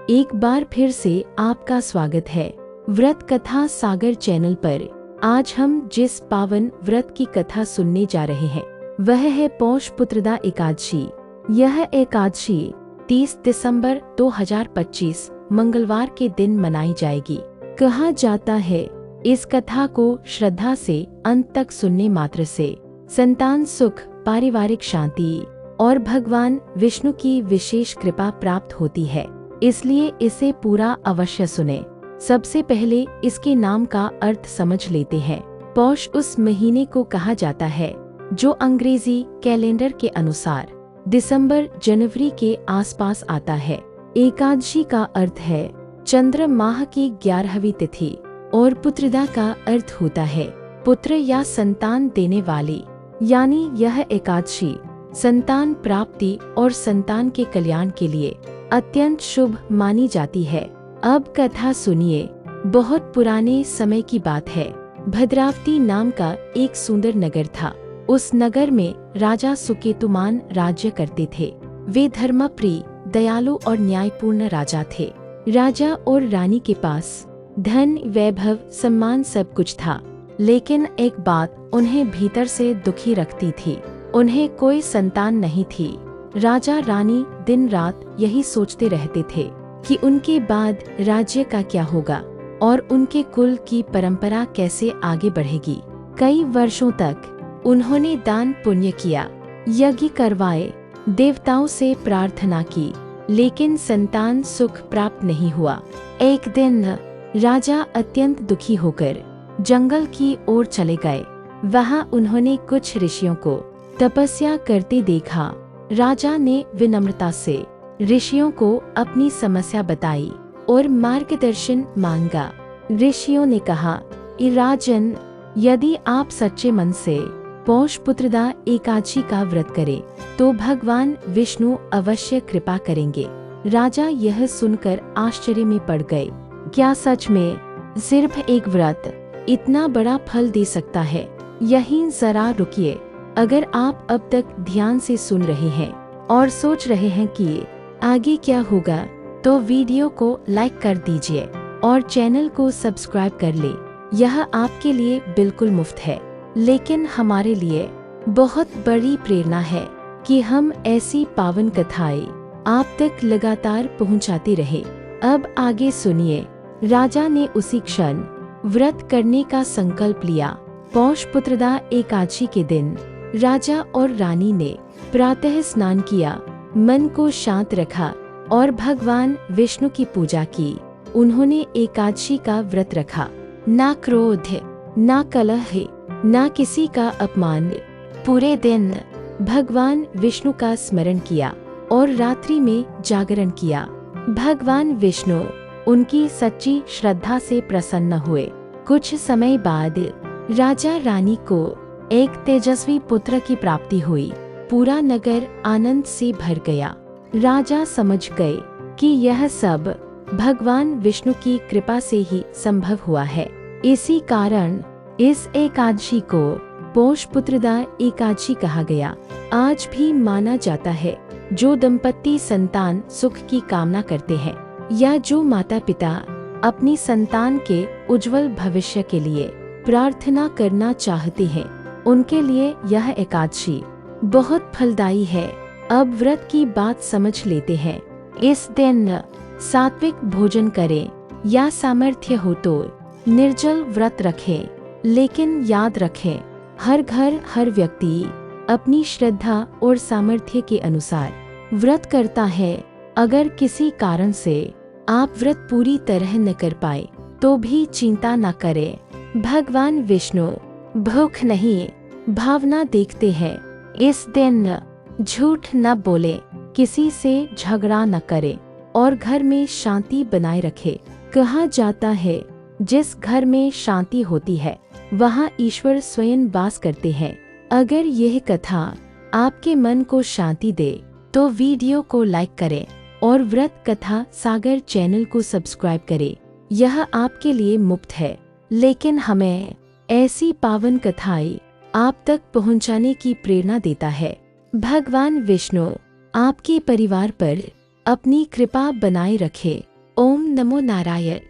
एक बार फिर से आपका स्वागत है व्रत कथा सागर चैनल पर। आज हम जिस पावन व्रत की कथा सुनने जा रहे हैं वह है पौष पुत्रदा एकादशी। यह एकादशी 30 दिसंबर 2025 मंगलवार के दिन मनाई जाएगी। कहा जाता है इस कथा को श्रद्धा से अंत तक सुनने मात्र से संतान सुख, पारिवारिक शांति और भगवान विष्णु की विशेष कृपा प्राप्त होती है, इसलिए इसे पूरा अवश्य सुने। सबसे पहले इसके नाम का अर्थ समझ लेते हैं। पौष उस महीने को कहा जाता है जो अंग्रेजी कैलेंडर के अनुसार दिसंबर जनवरी के आसपास आता है। एकादशी का अर्थ है चंद्र माह की 11वीं तिथि और पुत्रदा का अर्थ होता है पुत्र या संतान देने वाली, यानी यह एकादशी संतान प्राप्ति और संतान के कल्याण के लिए अत्यंत शुभ मानी जाती है। अब कथा सुनिए। बहुत पुराने समय की बात है। भद्रावती नाम का एक सुंदर नगर था। उस नगर में राजा सुकेतुमान राज्य करते थे। वे धर्मप्रिय, दयालु और न्यायपूर्ण राजा थे। राजा और रानी के पास धन, वैभव, सम्मान सब कुछ था, लेकिन एक बात उन्हें भीतर से दुखी रखती थी। उन्हें कोई संतान नहीं थी। राजा रानी दिन रात यही सोचते रहते थे कि उनके बाद राज्य का क्या होगा और उनके कुल की परंपरा कैसे आगे बढ़ेगी। कई वर्षों तक उन्होंने दान पुण्य किया, यज्ञ करवाए, देवताओं से प्रार्थना की, लेकिन संतान सुख प्राप्त नहीं हुआ। एक दिन राजा अत्यंत दुखी होकर जंगल की ओर चले गए। वहां उन्होंने कुछ ऋषियों को तपस्या करते देखा। राजा ने विनम्रता से ऋषियों को अपनी समस्या बताई और मार्गदर्शन मांगा। ऋषियों ने कहा, राजन, यदि आप सच्चे मन से पौष पुत्रदा एकादशी का व्रत करें तो भगवान विष्णु अवश्य कृपा करेंगे। राजा यह सुनकर आश्चर्य में पड़ गए। क्या सच में सिर्फ एक व्रत इतना बड़ा फल दे सकता है? यहीं जरा रुकिए। अगर आप अब तक ध्यान से सुन रहे हैं और सोच रहे हैं कि आगे क्या होगा, तो वीडियो को लाइक कर दीजिए और चैनल को सब्सक्राइब कर ले। यह आपके लिए बिल्कुल मुफ्त है, लेकिन हमारे लिए बहुत बड़ी प्रेरणा है कि हम ऐसी पावन कथाएं आप तक लगातार पहुंचाते रहे। अब आगे सुनिए। राजा ने उसी क्षण व्रत करने का संकल्प लिया। पौष पुत्रदा एकादशी के दिन राजा और रानी ने प्रातः स्नान किया, मन को शांत रखा और भगवान विष्णु की पूजा की। उन्होंने एकादशी का व्रत रखा। ना क्रोध, ना कलह, ना किसी का अपमान। पूरे दिन भगवान विष्णु का स्मरण किया और रात्रि में जागरण किया। भगवान विष्णु उनकी सच्ची श्रद्धा से प्रसन्न हुए। कुछ समय बाद राजा रानी को एक तेजस्वी पुत्र की प्राप्ति हुई। पूरा नगर आनंद से भर गया। राजा समझ गए कि यह सब भगवान विष्णु की कृपा से ही संभव हुआ है। इसी कारण इस एकादशी को पौष पुत्रदा एकादशी कहा गया। आज भी माना जाता है जो दंपति संतान सुख की कामना करते हैं या जो माता पिता अपनी संतान के उज्जवल भविष्य के लिए प्रार्थना करना चाहते हैं, उनके लिए यह एकादशी बहुत फलदायी है। अब व्रत की बात समझ लेते हैं। इस दिन सात्विक भोजन करें या सामर्थ्य हो तो निर्जल व्रत रखें, लेकिन याद रखें हर घर हर व्यक्ति अपनी श्रद्धा और सामर्थ्य के अनुसार व्रत करता है। अगर किसी कारण से आप व्रत पूरी तरह न कर पाए तो भी चिंता न करें। भगवान विष्णु भूख नहीं भावना देखते हैं। इस दिन झूठ न बोले, किसी से झगड़ा न करे और घर में शांति बनाए रखे। कहा जाता है जिस घर में शांति होती है वहाँ ईश्वर स्वयं वास करते हैं। अगर यह कथा आपके मन को शांति दे तो वीडियो को लाइक करें और व्रत कथा सागर चैनल को सब्सक्राइब करें। यह आपके लिए मुफ्त है, लेकिन हमें ऐसी पावन कथाएं आप तक पहुंचाने की प्रेरणा देता है। भगवान विष्णु आपके परिवार पर अपनी कृपा बनाए रखे। ओम नमो नारायण।